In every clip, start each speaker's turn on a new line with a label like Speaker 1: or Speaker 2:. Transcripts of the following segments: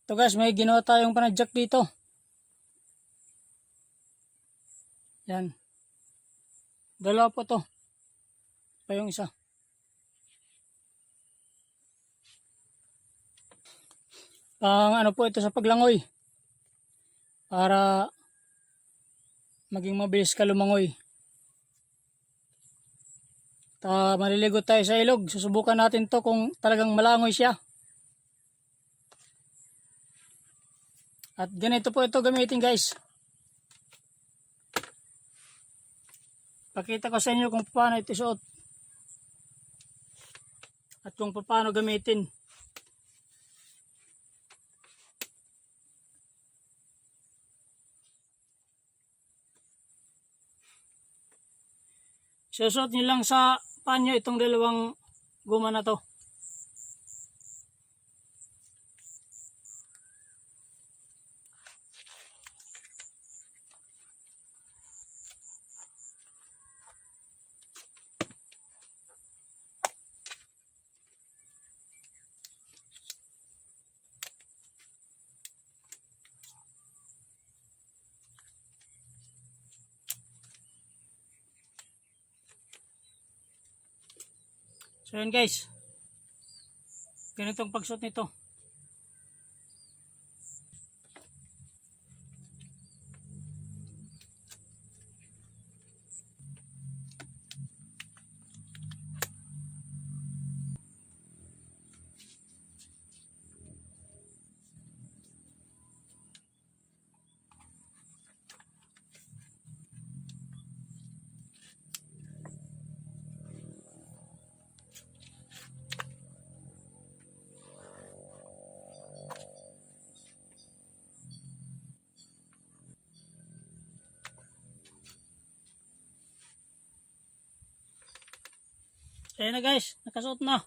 Speaker 1: Ito guys, may ginawa tayong panadyak dito. Yan. Dalawa po to. Pa yung isa. Pang ano po ito sa paglangoy. Para maging mabilis ka lumangoy. Maliligo tayo sa ilog. Susubukan natin to kung talagang malangoy siya. At ganito po ito gamitin guys. Pakita ko sa inyo kung paano ito suot. At kung paano gamitin. Susuot nyo lang sa panyo itong dalawang guma na to. So yun guys, ganitong pagsuot nito. Ayan na guys, nakasuot na.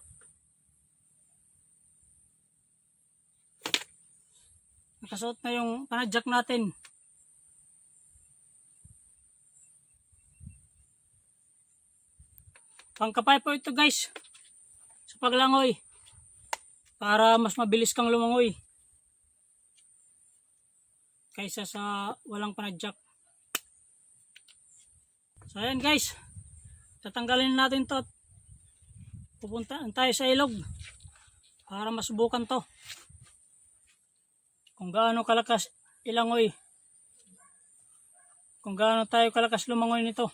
Speaker 1: Nakasuot na yung panadyak natin. Pangkapay po ito guys, sa paglangoy. Para mas mabilis kang lumangoy. Kaysa sa walang panadyak. So ayan guys, tatanggalin natin to. Pupunta tayo sa ilog para masubukan to kung gaano kalakas ilangoy, kung gaano tayo kalakas lumangoy nito.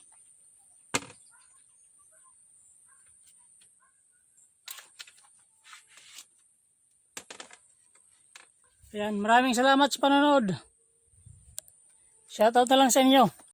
Speaker 1: Ayan, maraming salamat sa panonood. Shoutout na lang sa inyo.